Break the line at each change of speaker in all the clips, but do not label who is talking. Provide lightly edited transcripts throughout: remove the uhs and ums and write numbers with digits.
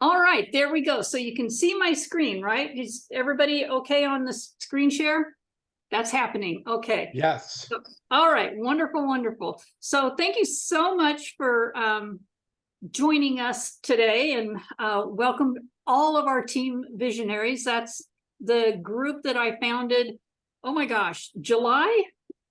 All right, there we go. So you can see my screen, right? Is everybody okay on the screen share? That's happening. Okay.
Yes.
So, all right. Wonderful, wonderful. So thank you so much for joining us today, and welcome all of our team visionaries. That's the group that I founded, oh my gosh, July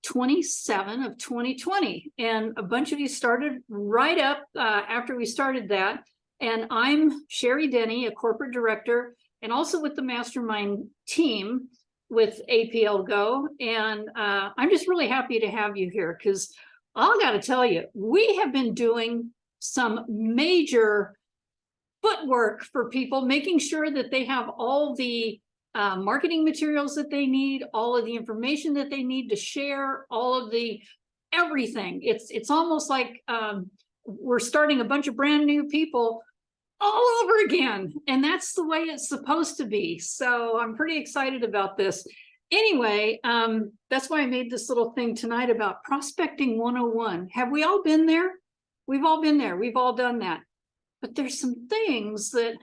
27 of 2020. And a bunch of you started right up after we started that. And I'm Sherry Denny, a corporate director, and also with the Mastermind team with APL Go. And I'm just really happy to have you here because I got to tell you, we have been doing some major footwork for people, making sure that they have all the marketing materials that they need, all of the information that they need to share, all of the everything. It's almost like we're starting a bunch of brand new people all over again, and that's the way it's supposed to be. So I'm pretty excited about this. Anyway, that's why I made this little thing tonight about prospecting 101. Have we all been there? We've all been there. We've all done that. But there's some things that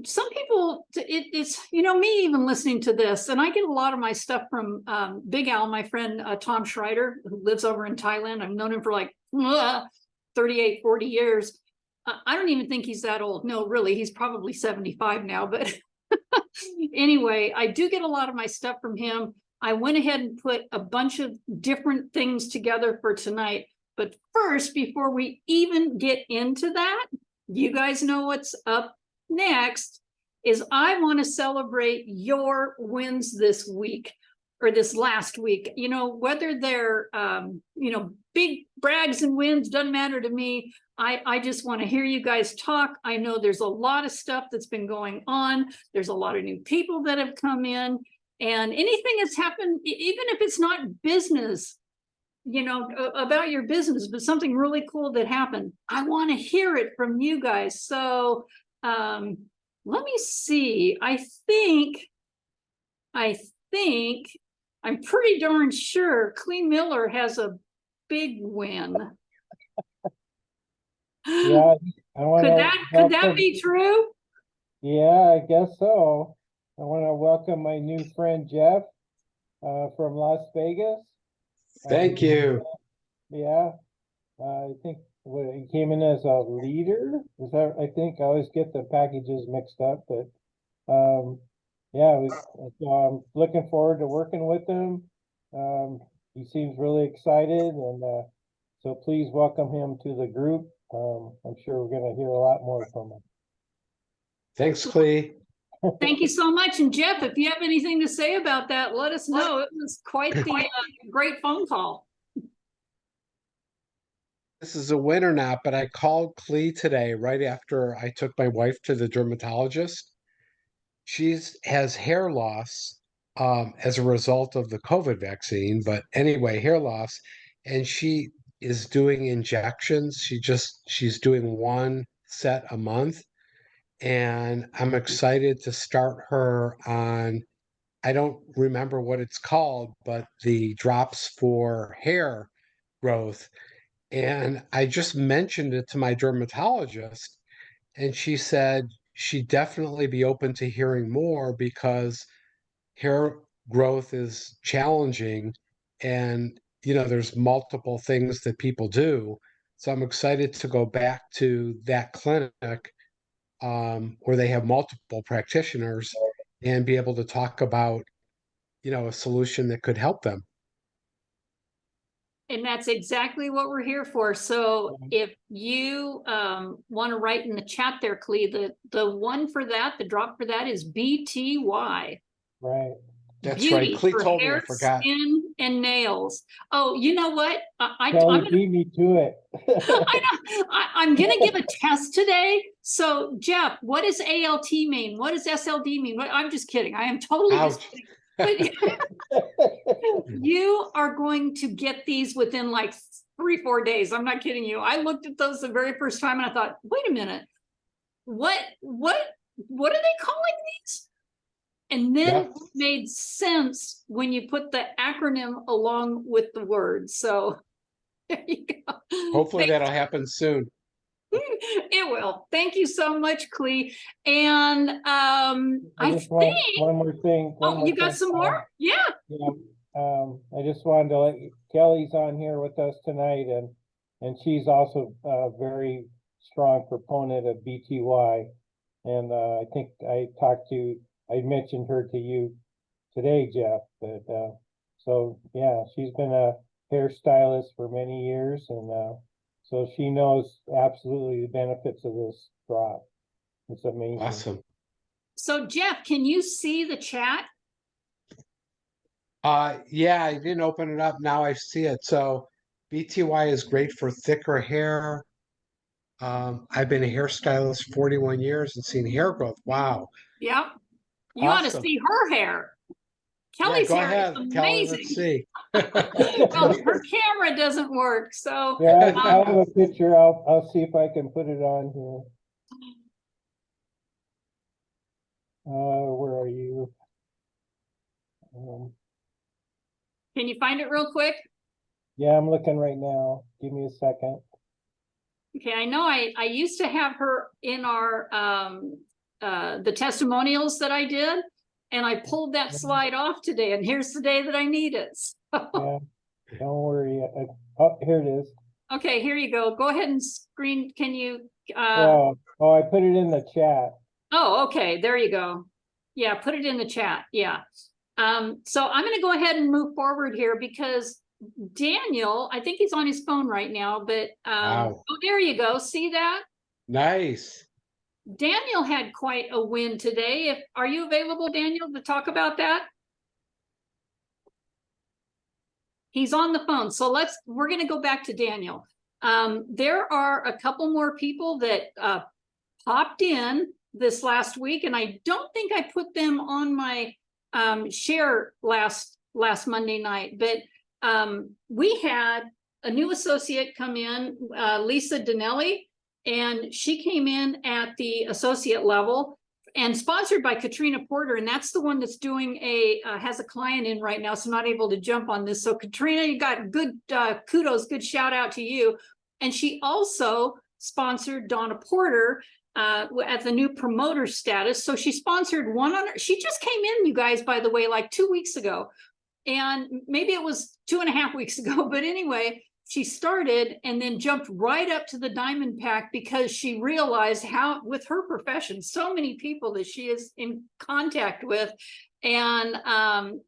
some people, it's, you know, me even listening to this, and I get a lot of my stuff from Big Al, my friend Tom Schreider, who lives over in Thailand. I've known him for like 38, 40 years. I don't even think he's that old. No, really, he's probably 75 now. But anyway, I do get a lot of my stuff from him. I went ahead and put a bunch of different things together for tonight. But first, before we even get into that, you guys know what's up next is I want to celebrate your wins this week or this last week. You know, whether they're, you know, big brags and wins, doesn't matter to me. I just want to hear you guys talk. I know there's a lot of stuff that's been going on. There's a lot of new people that have come in, and anything that's happened, even if it's not business, you know, about your business, but something really cool that happened, I want to hear it from you guys. So let me see. I think I'm pretty darn sure Clee Miller has a big win.
Yeah,
could that be true?
Yeah, I guess so. I want to welcome my new friend Jeff from Las Vegas.
Thank you.
Yeah, I think he came in as a leader. Is that? I think I always get the packages mixed up, but yeah, so I'm looking forward to working with him. He seems really excited, and so please welcome him to the group. I'm sure we're going to hear a lot more from him.
Thanks, Clee.
Thank you so much. And Jeff, if you have anything to say about that, let us know. It was quite the great phone call.
This is a win or not, but I called Clee today right after I took my wife to the dermatologist. She has hair loss as a result of the COVID vaccine, but anyway, hair loss, and she is doing injections. She's doing one set a month, and I'm excited to start her on, I don't remember what it's called, but the drops for hair growth. And I just mentioned it to my dermatologist, and she said she'd definitely be open to hearing more because hair growth is challenging, and you know there's multiple things that people do. So I'm excited to go back to that clinic where they have multiple practitioners and be able to talk about, you know, a solution that could help them.
And that's exactly what we're here for. So if you want to write in the chat there, Clee, the one for that, the drop for that is BTY.
Right.
That's
Beauty
right. Clee
for
told me,
hair,
I forgot.
skin, and nails. Oh, you know what?
Kelly beat me to it.
I'm going to give a test today. So, Jeff, what does ALT mean? What does SLD mean? I'm just kidding. I am totally just kidding. But you are going to get these within like 3-4 days. I'm not kidding you. I looked at those the very first time and I thought, wait a minute, what are they calling these? And then it made sense when you put the acronym along with the words. So there you go.
Hopefully that'll happen soon.
It will. Thank you so much, Clee. And I
just
think,
want one more thing.
oh, you got some more? Yeah.
Yeah, I just wanted to let you, Kelly's on here with us tonight, and she's also a very strong proponent of BTY. And I think I mentioned her to you today, Jeff. But so yeah, she's been a hairstylist for many years, and so she knows absolutely the benefits of this drop. It's amazing.
Awesome.
So Jeff, can you see the chat?
Yeah, I didn't open it up. Now I see it. So BTY is great for thicker hair. I've been a hairstylist 41 years and seen hair growth. Wow.
Yep. You ought to
Awesome.
see her hair.
Yeah,
Kelly's
go
hair
ahead,
is
Kelly.
amazing.
Let's see.
Well, her camera doesn't work, so
Yeah, I have a picture. I'll see if I can put it on here. Where are you?
can you find it real quick?
Yeah, I'm looking right now. Give me a second.
Okay, I know I used to have her in our the testimonials that I did, and I pulled that slide off today, and here's the day that I need it.
Yeah, don't worry. Oh, here it is.
Okay, here you go. Go ahead and screen. Can you
Oh, I put it in the chat.
oh, okay, there you go. Yeah, put it in the chat. Yeah. So I'm going to go ahead and move forward here because Daniel, I think he's on his phone right now, but
Wow.
oh, there you go. See that?
Nice.
Daniel had quite a win today. Are you available, Daniel, to talk about that? He's on the phone. So we're going to go back to Daniel. There are a couple more people that popped in this last week, and I don't think I put them on my share last Monday night, but we had a new associate come in, Lisa Denelli, and she came in at the associate level and sponsored by Katrina Porter, and that's the one that's doing has a client in right now, so not able to jump on this. So Katrina, you got good kudos, good shout out to you. And she also sponsored Donna Porter at the new promoter status. So she sponsored one on her. She just came in, you guys, by the way, like 2 weeks ago. And maybe it was 2.5 weeks ago. But anyway, she started and then jumped right up to the diamond pack because she realized how, with her profession, so many people that she is in contact with. And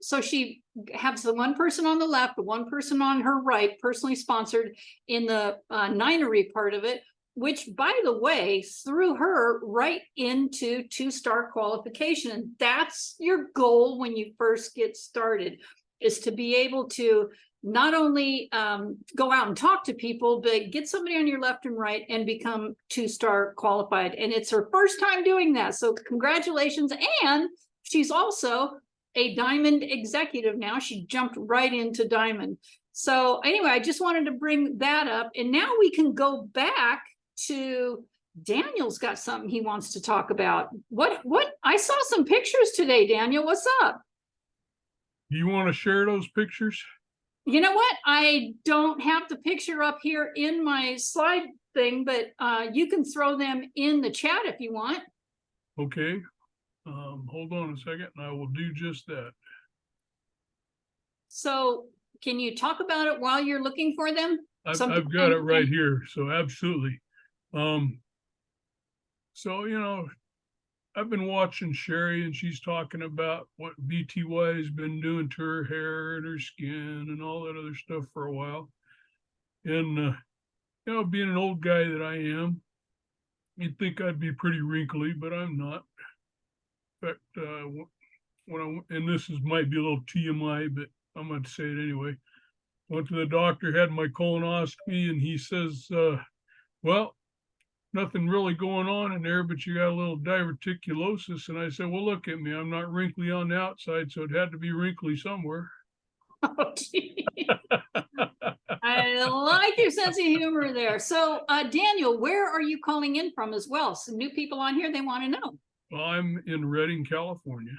so she has the one person on the left, the one person on her right, personally sponsored in the ninery part of it, which, by the way, threw her right into 2-star qualification. That's your goal when you first get started, is to be able to not only go out and talk to people, but get somebody on your left and right and become 2-star qualified. And it's her first time doing that. So congratulations. And she's also a diamond executive now. She jumped right into diamond. So anyway, I just wanted to bring that up. And now we can go back to Daniel's got something he wants to talk about. What I saw some pictures today, Daniel. What's up?
You want to share those pictures?
You know what? I don't have the picture up here in my slide thing, but you can throw them in the chat if you want.
Okay. Hold on a second and I will do just that. So
can you talk about it while you're looking for them?
I've got it right here. So absolutely. So, you know, I've been watching Sherry and she's talking about what BTY has been doing to her hair and her skin and all that other stuff for a while. And, you know, being an old guy that I am, you'd think I'd be pretty wrinkly, but I'm not. In fact, and this might be a little TMI, but I'm going to say it anyway. Went to the doctor, had my colonoscopy, and he says, well, nothing really going on in there, but you got a little diverticulosis. And I said, well, look at me. I'm not wrinkly on the outside, so it had to be wrinkly somewhere.
Oh, gee. I like your sense of humor there. So, Daniel, where are you calling in from as well? Some new people on here, they want to know.
Well, I'm in Redding, California.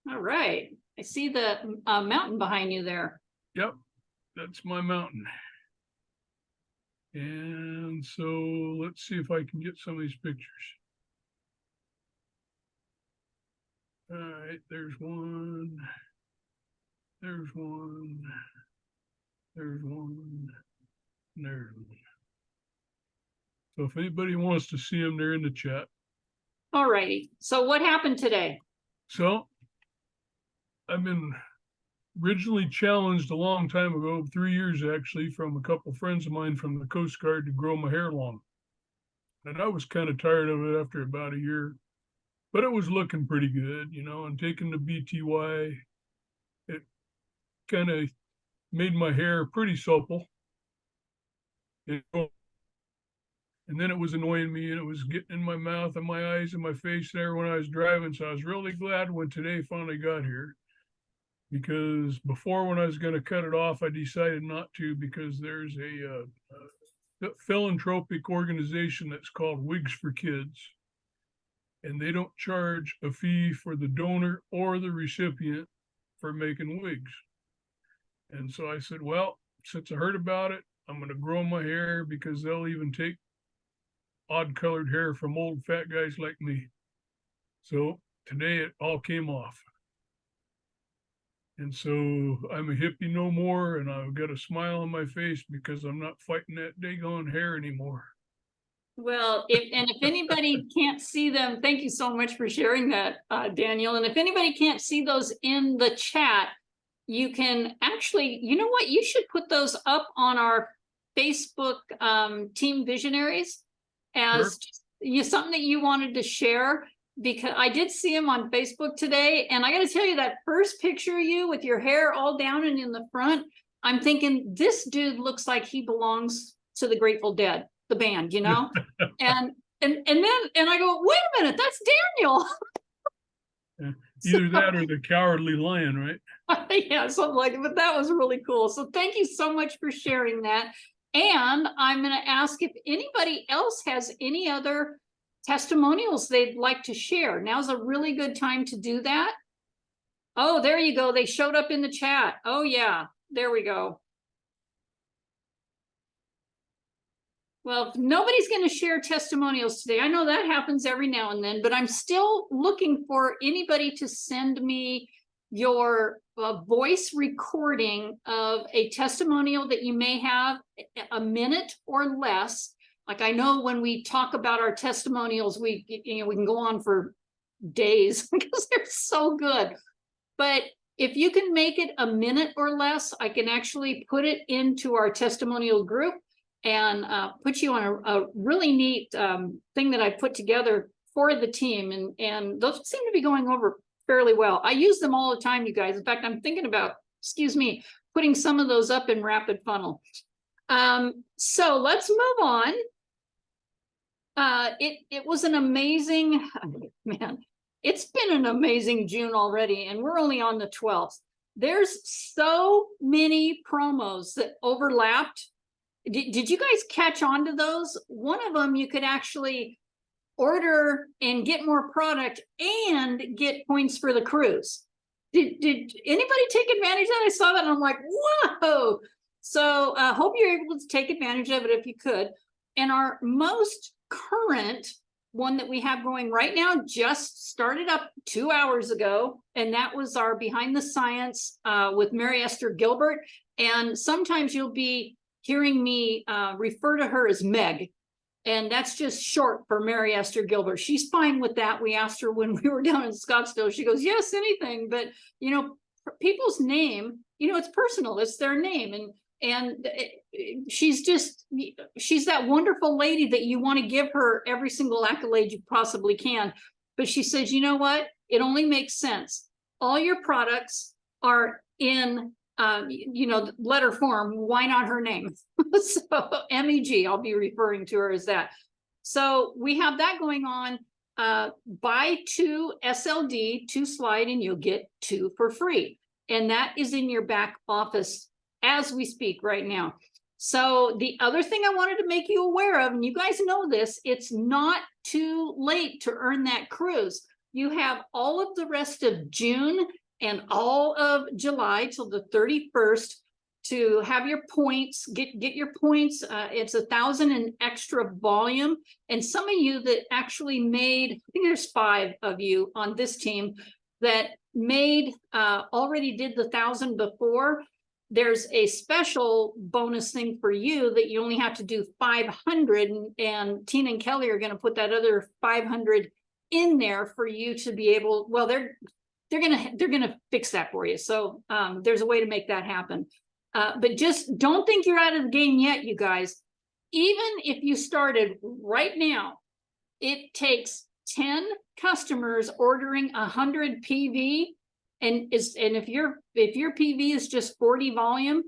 All right. I see the mountain behind you there.
Yep, that's my mountain. And so let's see if I can get some of these pictures. All right, there's one. There's one. There's one. And there's one. So if anybody wants to see them, they're in the chat.
All righty. So what happened today?
So I've been originally challenged a long time ago, 3 years actually, from a couple friends of mine from the Coast Guard to grow my hair long. And I was kind of tired of it after about a year, but it was looking pretty good, you know, and taking the BTY, it kind of made my hair pretty supple. And then it was annoying me, and it was getting in my mouth and my eyes and my face there when I was driving. So I was really glad when today finally got here, because before, when I was going to cut it off, I decided not to, because there's a philanthropic organization that's called Wigs for Kids, and they don't charge a fee for the donor or the recipient for making wigs. And so I said, well, since I heard about it, I'm going to grow my hair, because they'll even take odd colored hair from old fat guys like me. So today it all came off. And so I'm a hippie no more, and I've got a smile on my face because I'm not fighting that daggone hair anymore.
Well, if anybody can't see them, thank you so much for sharing that, Daniel. And if anybody can't see those in the chat, you can actually, you know what, you should put those up on our Facebook Team Visionaries as something that you wanted to share, because I did see them on Facebook today. And I got to tell you, that first picture of you with your hair all down and in the front, I'm thinking, this dude looks like he belongs to the Grateful Dead, the band, you know? and then I go, wait a minute, that's Daniel.
Yeah, either that or the Cowardly Lion, right?
Yeah, something like it. But that was really cool. So thank you so much for sharing that. And I'm going to ask if anybody else has any other testimonials they'd like to share. Now's a really good time to do that. Oh, there you go. They showed up in the chat. Oh, yeah. There we go. Well, nobody's going to share testimonials today. I know that happens every now and then, but I'm still looking for anybody to send me your voice recording of a testimonial that you may have, a minute or less. Like, I know when we talk about our testimonials, we can go on for days because they're so good. But if you can make it a minute or less, I can actually put it into our testimonial group and put you on a really neat thing that I put together for the team. And those seem to be going over fairly well. I use them all the time, you guys. In fact, I'm thinking about, putting some of those up in Rapid Funnel. So let's move on. It was an amazing, man, it's been an amazing June already, and we're only on the 12th. There's so many promos that overlapped. Did you guys catch on to those? One of them, you could actually order and get more product and get points for the cruise. Did anybody take advantage of that? I saw that and I'm like, whoa. So I hope you're able to take advantage of it if you could. And our most current one that we have going right now just started up 2 hours ago, and that was our Behind the Science with Mary Esther Gilbert. And sometimes you'll be hearing me refer to her as Meg, and that's just short for Mary Esther Gilbert. She's fine with that. We asked her when we were down in Scottsdale. She goes, yes, anything. But, people's name, it's personal. It's their name. And she's that wonderful lady that you want to give her every single accolade you possibly can. But she says, you know what? It only makes sense. All your products are in letter form. Why not her name? So MEG, I'll be referring to her as that. So we have that going on. Buy 2 SLD, 2 slide, and you'll get 2 for free. And that is in your back office as we speak right now. So the other thing I wanted to make you aware of, and you guys know this, it's not too late to earn that cruise. You have all of the rest of June and all of July till the 31st to have your points, get your points. It's 1,000 in extra volume. And some of you that actually made, I think there's 5 of you on this team that made, already did the 1,000 before. There's a special bonus thing for you that you only have to do 500, and Tina and Kelly are going to put that other 500 in there for you to be able, well, they're gonna fix that for you. So there's a way to make that happen. But just don't think you're out of the game yet, you guys. Even if you started right now, it takes 10 customers ordering 100 PV, and if your PV is just 40 volume,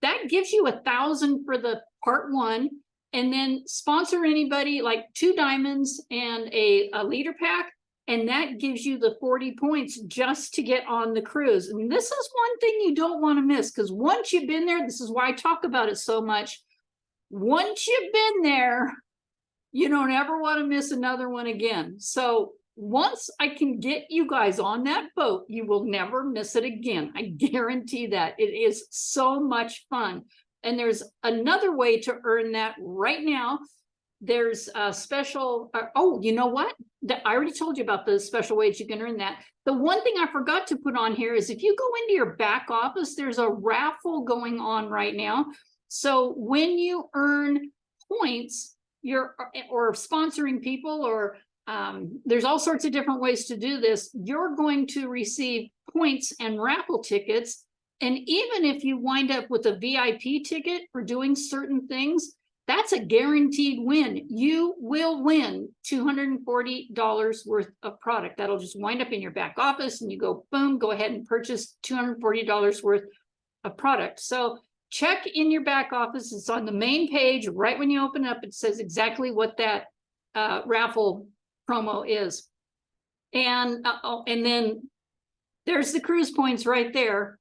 that gives you 1,000 for the part 1, and then sponsor anybody like 2 diamonds and a leader pack, and that gives you the 40 points just to get on the cruise. And this is one thing you don't want to miss, because once you've been there, this is why I talk about it so much. Once you've been there, you don't ever want to miss another one again. So once I can get you guys on that boat, you will never miss it again. I guarantee that. It is so much fun. And there's another way to earn that right now. There's a special, oh, you know what? I already told you about the special ways you can earn that. The one thing I forgot to put on here is if you go into your back office, there's a raffle going on right now. So when you earn points, or sponsoring people, or there's all sorts of different ways to do this, you're going to receive points and raffle tickets. And even if you wind up with a VIP ticket for doing certain things, that's a guaranteed win. You will win $240 worth of product. That'll just wind up in your back office, and you go, boom, go ahead and purchase $240 worth of product. So check in your back office. It's on the main page. Right when you open up, it says exactly what that raffle promo is. And then there's the cruise points right there.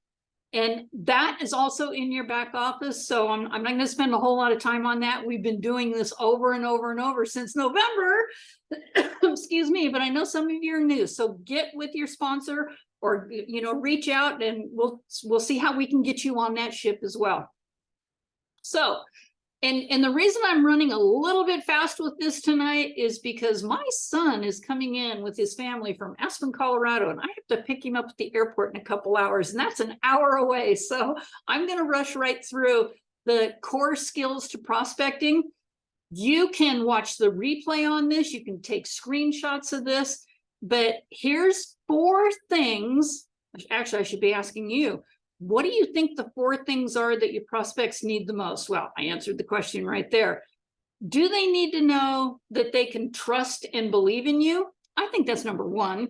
And that is also in your back office. So I'm not going to spend a whole lot of time on that. We've been doing this over and over and over since November. Excuse me, but I know some of you are new. So get with your sponsor, or reach out, and we'll see how we can get you on that ship as well. So, and the reason I'm running a little bit fast with this tonight is because my son is coming in with his family from Aspen, Colorado, and I have to pick him up at the airport in a couple hours, and that's an hour away. So I'm going to rush right through the core skills to prospecting. You can watch the replay on this. You can take screenshots of this, but here's 4 things. Actually, I should be asking you, what do you think the 4 things are that your prospects need the most? Well, I answered the question right there. Do they need to know that they can trust and believe in you? I think that's number 1.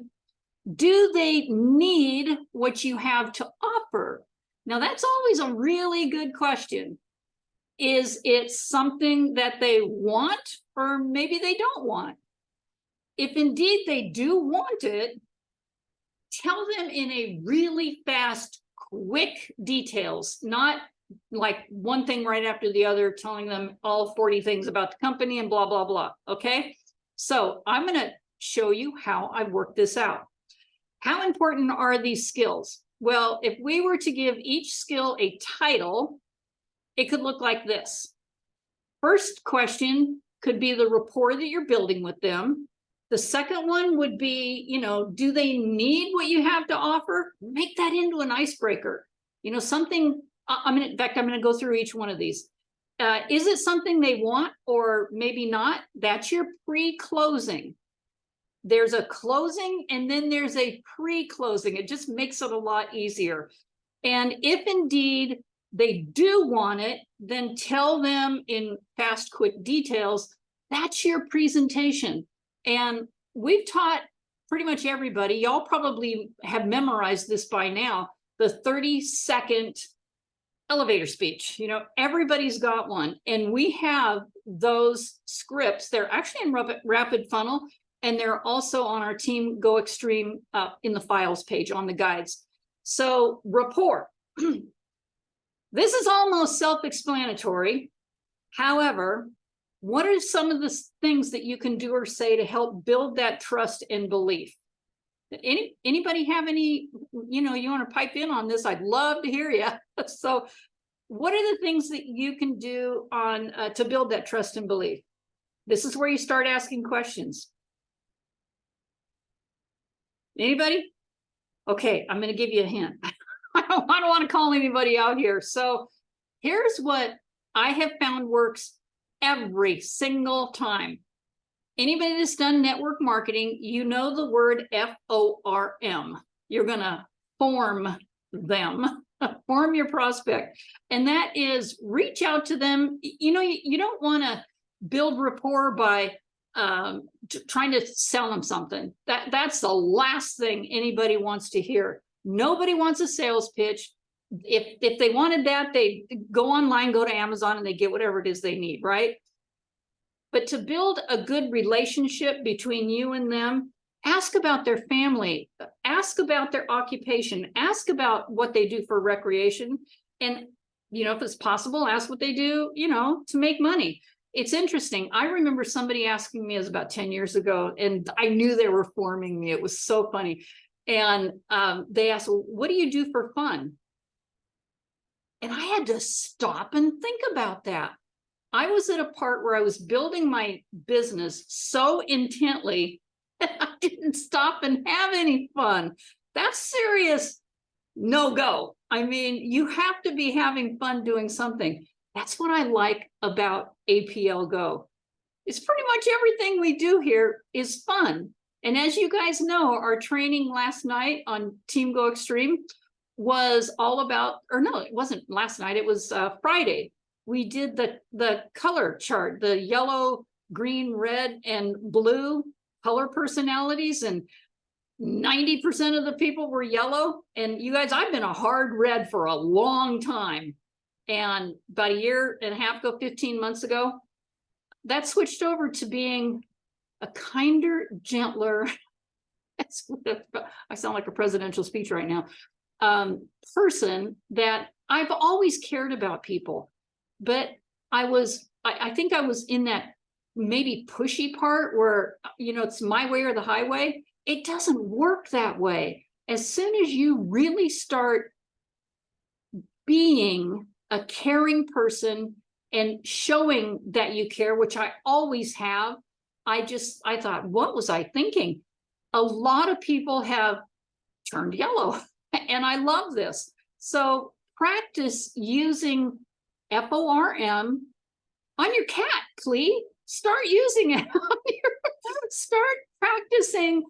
Do they need what you have to offer? Now, that's always a really good question. Is it something that they want, or maybe they don't want? If indeed they do want it, tell them in a really fast, quick details, not like one thing right after the other, telling them all 40 things about the company and blah, blah, blah. Okay. So I'm going to show you how I work this out. How important are these skills? Well, if we were to give each skill a title, it could look like this. First question could be the rapport that you're building with them. The second one would be, do they need what you have to offer? Make that into an icebreaker. Something, in fact, I'm going to go through each one of these. Is it something they want, or maybe not? That's your pre-closing. There's a closing, and then there's a pre-closing. It just makes it a lot easier. And if indeed they do want it, then tell them in fast, quick details. That's your presentation. And we've taught pretty much everybody, y'all probably have memorized this by now, the 30-second elevator speech. Everybody's got one. And we have those scripts. They're actually in Rapid Funnel, and they're also on our Team Go Extreme in the files page on the guides. So rapport. This is almost self-explanatory. However, what are some of the things that you can do or say to help build that trust and belief? Anybody have any, you want to pipe in on this? I'd love to hear you. So what are the things that you can do on to build that trust and belief? This is where you start asking questions. Anybody? Okay, I'm going to give you a hint. I don't want to call anybody out here. So here's what I have found works every single time. Anybody that's done network marketing, you know the word FORM. You're going to form them, form your prospect. And that is reach out to them. You know, you don't want to build rapport by trying to sell them something. That's the last thing anybody wants to hear. Nobody wants a sales pitch. If they wanted that, they go online, go to Amazon, and they get whatever it is they need, right? But to build a good relationship between you and them, ask about their family, ask about their occupation, ask about what they do for recreation. And, you know, if it's possible, ask what they do, you know, to make money. It's interesting. I remember somebody asking me, it was about 10 years ago, and I knew they were forming me. It was so funny. And they asked, well, what do you do for fun? And I had to stop and think about that. I was at a part where I was building my business so intently that I didn't stop and have any fun. That's serious no-go. I mean, you have to be having fun doing something. That's what I like about APL Go. It's pretty much everything we do here is fun. And as you guys know, our training last night on Team Go Extreme was all about, or no, it wasn't last night, it was Friday. We did the color chart, the yellow, green, red, and blue color personalities, and 90% of the people were yellow. And you guys, I've been a hard red for a long time. And about a year and a half ago, 15 months ago, that switched over to being a kinder, gentler, I sound like a presidential speech right now, person that I've always cared about people. But I think I was in that maybe pushy part where, you know, it's my way or the highway. It doesn't work that way. As soon as you really start being a caring person and showing that you care, which I always have, I thought, what was I thinking? A lot of people have turned yellow, and I love this. So practice using FORM on your cat, please. Start using it. Start practicing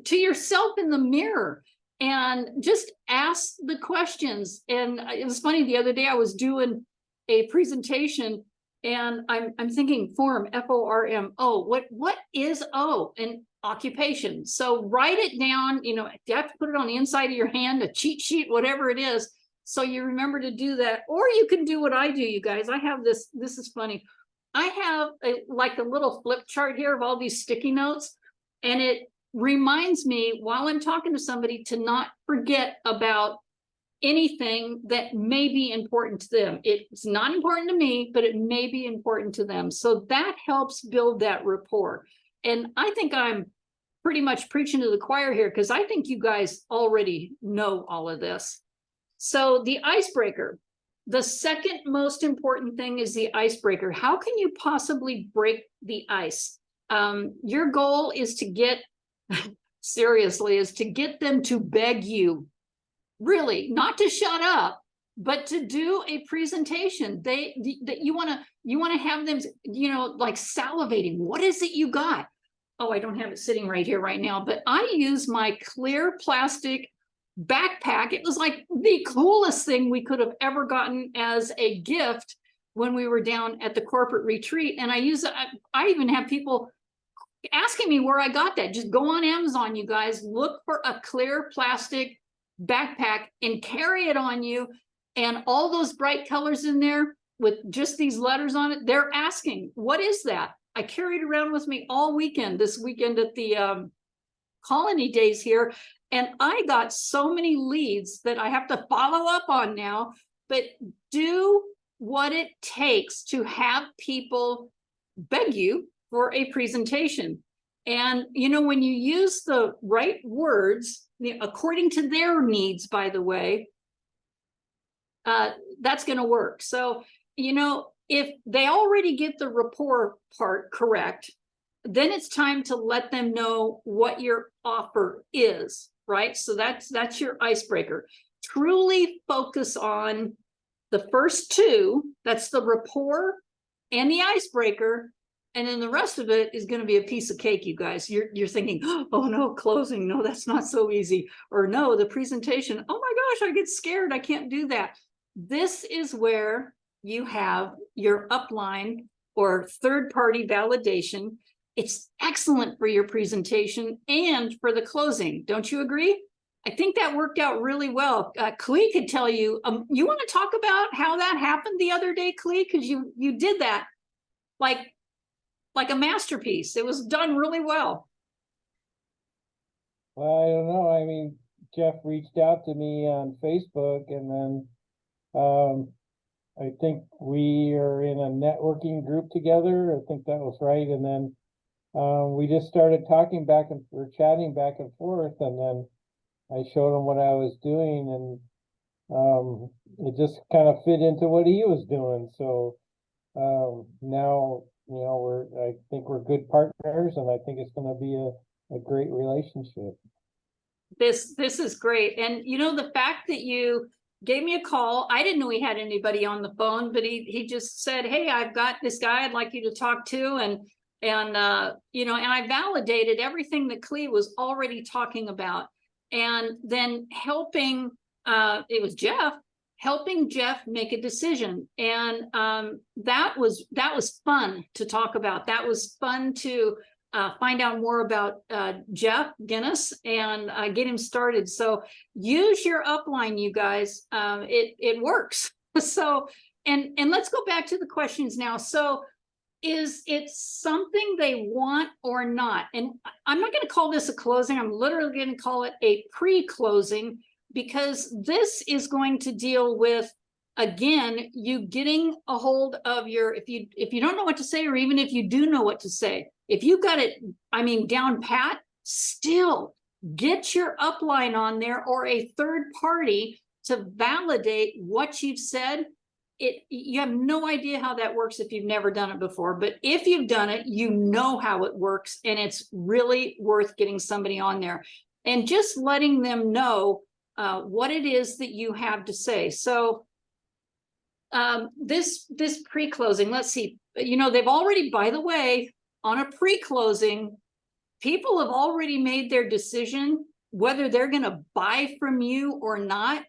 to yourself in the mirror, and just ask the questions. And it was funny, the other day I was doing a presentation, and I'm thinking form, FORM. Oh, what is O? And occupation. So write it down. You know, you have to put it on the inside of your hand, a cheat sheet, whatever it is. So you remember to do that. Or you can do what I do, you guys. I have this is funny. I have like a little flip chart here of all these sticky notes, and it reminds me while I'm talking to somebody to not forget about anything that may be important to them. It's not important to me, but it may be important to them. So that helps build that rapport. And I think I'm pretty much preaching to the choir here, because I think you guys already know all of this. So the icebreaker, the second most important thing is the icebreaker. How can you possibly break the ice? Your goal is to get, seriously, is to get them to beg you, really, not to shut up, but to do a presentation. You want to have them, you know, like salivating. What is it you got? Oh, I don't have it sitting right here right now, but I use my clear plastic backpack. It was like the coolest thing we could have ever gotten as a gift when we were down at the corporate retreat. And I even have people asking me where I got that. Just go on Amazon, you guys, look for a clear plastic backpack and carry it on you. And all those bright colors in there with just these letters on it, they're asking, what is that? I carried it around with me all weekend, this weekend at the colony days here. And I got so many leads that I have to follow up on now. But do what it takes to have people beg you for a presentation. And, you know, when you use the right words, according to their needs, by the way, that's going to work. So, if they already get the rapport part correct, then it's time to let them know what your offer is, right? So that's your icebreaker. Truly focus on the first two, that's the rapport and the icebreaker, and then the rest of it is going to be a piece of cake, you guys. You're thinking, oh no, closing, no, that's not so easy. Or no, the presentation, oh my gosh, I get scared, I can't do that. This is where you have your upline or third-party validation. It's excellent for your presentation and for the closing. Don't you agree? I think that worked out really well. Klee could tell you, you want to talk about how that happened the other day, Klee? Because you did that like a masterpiece. It was done really well.
Well, I don't know. I mean, Jeff reached out to me on Facebook, and then I think we are in a networking group together. I think that was right. And then we just started talking chatting back and forth, and then I showed him what I was doing, and it just kind of fit into what he was doing. So now, I think we're good partners, and I think it's going to be a great relationship.
This is great. And the fact that you gave me a call, I didn't know he had anybody on the phone, but he just said, hey, I've got this guy I'd like you to talk to. And I validated everything that Klee was already talking about. And then helping, it was Jeff, helping Jeff make a decision. And that was fun to talk about. That was fun to find out more about Jeff Guinness and get him started. So use your upline, you guys. It works. So, and let's go back to the questions now. So is it something they want or not? And I'm not going to call this a closing. I'm literally going to call it a pre-closing, because this is going to deal with, again, you getting a hold of your, if you don't know what to say, or even if you do know what to say, if you got it, down pat, still get your upline on there or a third party to validate what you've said. You have no idea how that works if you've never done it before, but if you've done it, you know how it works, and it's really worth getting somebody on there and just letting them know what it is that you have to say. So this pre-closing, let's see, they've already, by the way, on a pre-closing, people have already made their decision whether they're going to buy from you or not.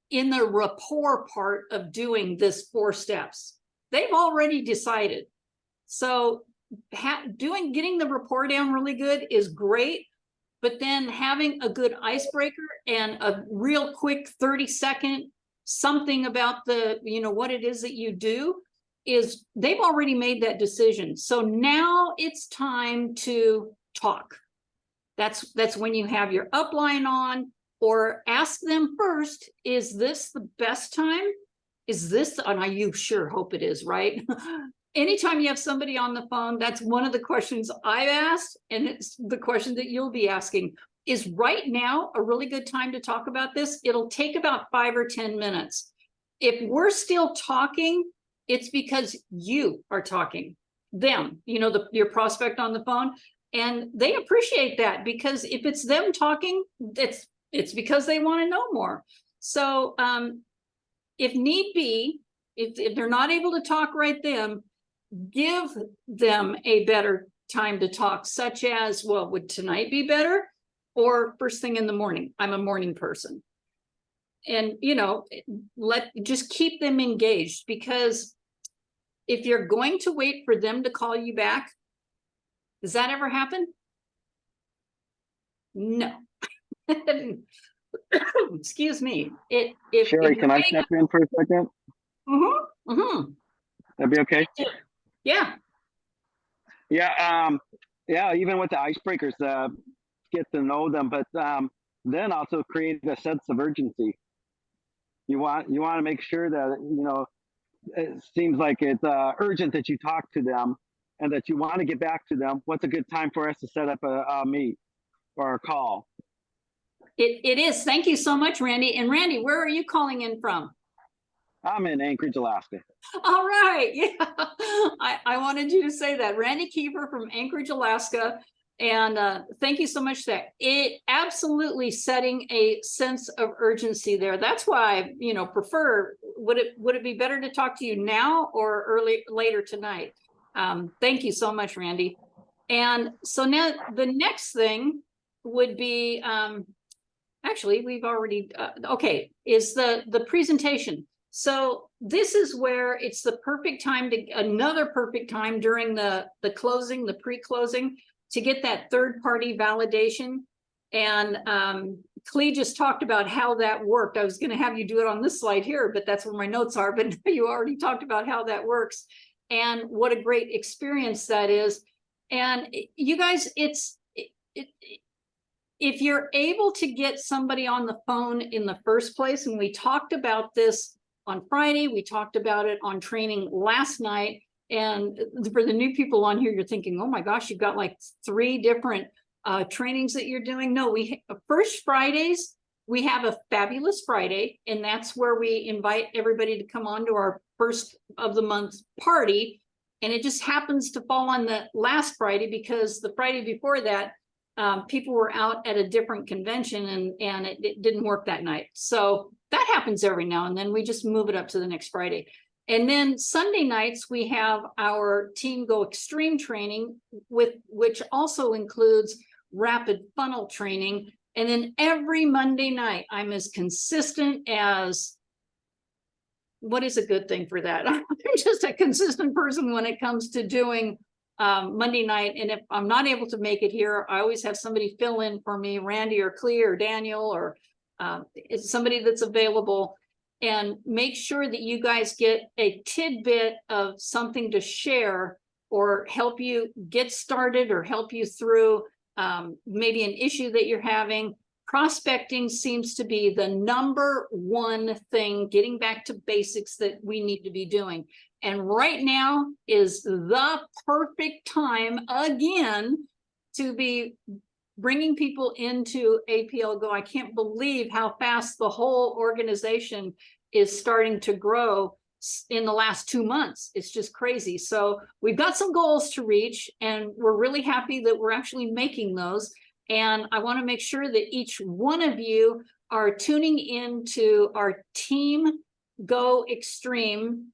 In the rapport part of doing this 4 steps, they've already decided. So getting the rapport down really good is great, but then having a good icebreaker and a real quick 30-second something about the, what it is that you do, is they've already made that decision. So now it's time to talk. That's when you have your upline on. Or ask them first, is this the best time? Is this, and you sure hope it is, right? Anytime you have somebody on the phone, that's one of the questions I've asked, and it's the question that you'll be asking. Is right now a really good time to talk about this? It'll take about 5 or 10 minutes. If we're still talking, it's because you are talking. Them, your prospect on the phone, and they appreciate that, because if it's them talking, it's because they want to know more. So if need be, if they're not able to talk right then, give them a better time to talk, such as, well, would tonight be better? Or first thing in the morning? I'm a morning person. And, just keep them engaged, because if you're going to wait for them to call you back, does that ever happen? No. Excuse me.
Sherry, can I step in for a second? That'd be okay?
Yeah.
Yeah, even with the icebreakers, get to know them, but then also create a sense of urgency. You want to make sure that, it seems like it's urgent that you talk to them and that you want to get back to them. What's a good time for us to set up a meet or a call?
It is. Thank you so much, Randy. And Randy, where are you calling in from?
I'm in Anchorage, Alaska.
All right, yeah. I wanted you to say that. Randy Kiefer from Anchorage, Alaska. And thank you so much for that. It absolutely setting a sense of urgency there. That's why I, prefer, would it be better to talk to you now or later tonight? Thank you so much, Randy. And so now the next thing would be, actually, we've already, okay, is the presentation. So this is where it's the perfect time another perfect time during the closing, the pre-closing, to get that third-party validation. And Clee just talked about how that worked. I was going to have you do it on this slide here, but that's where my notes are. But you already talked about how that works and what a great experience that is. And you guys, if you're able to get somebody on the phone in the first place, and we talked about this on Friday, we talked about it on training last night. And for the new people on here, you're thinking, oh my gosh, you've got like 3 different trainings that you're doing. No, first Fridays, we have a fabulous Friday, and that's where we invite everybody to come on to our first of the month party. And it just happens to fall on the last Friday because the Friday before that, people were out at a different convention and it didn't work that night. So that happens every now and then. We just move it up to the next Friday. And then Sunday nights, we have our Team Go Extreme training, which also includes rapid funnel training. And then every Monday night, I'm as consistent as, what is a good thing for that? I'm just a consistent person when it comes to doing Monday night. And if I'm not able to make it here, I always have somebody fill in for me, Randy or Clea or Daniel, or it's somebody that's available, and make sure that you guys get a tidbit of something to share or help you get started or help you through maybe an issue that you're having. Prospecting seems to be the #1 thing, getting back to basics, that we need to be doing. And right now is the perfect time again to be bringing people into APL Go. I can't believe how fast the whole organization is starting to grow in the last 2 months. It's just crazy. So we've got some goals to reach, and we're really happy that we're actually making those. And I want to make sure that each one of you are tuning into our Team Go Extreme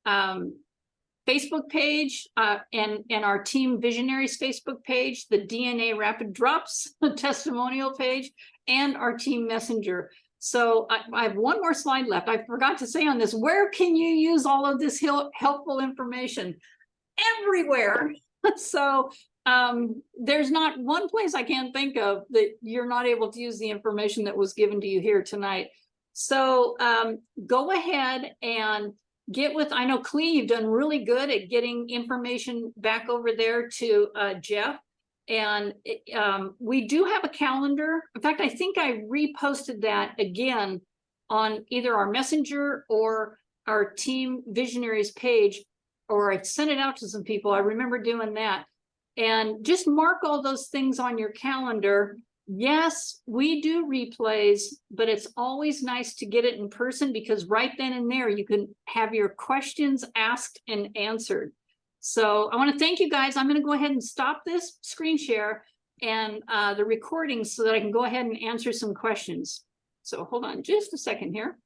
Facebook page and our Team Visionaries Facebook page, the DNA Rapid Drops testimonial page, and our Team Messenger. So I have one more slide left. I forgot to say on this, where can you use all of this helpful information? Everywhere. So there's not one place I can't think of that you're not able to use the information that was given to you here tonight. So go ahead and get with, I know Clea, you've done really good at getting information back over there to Jeff. And we do have a calendar. In fact, I think I reposted that again on either our Messenger or our Team Visionaries page, or I sent it out to some people. I remember doing that. And just mark all those things on your calendar. Yes, we do replays, but it's always nice to get it in person, because right then and there you can have your questions asked and answered. So I want to thank you guys. I'm going to go ahead and stop this screen share and the recording so that I can go ahead and answer some questions. So hold on just a second here.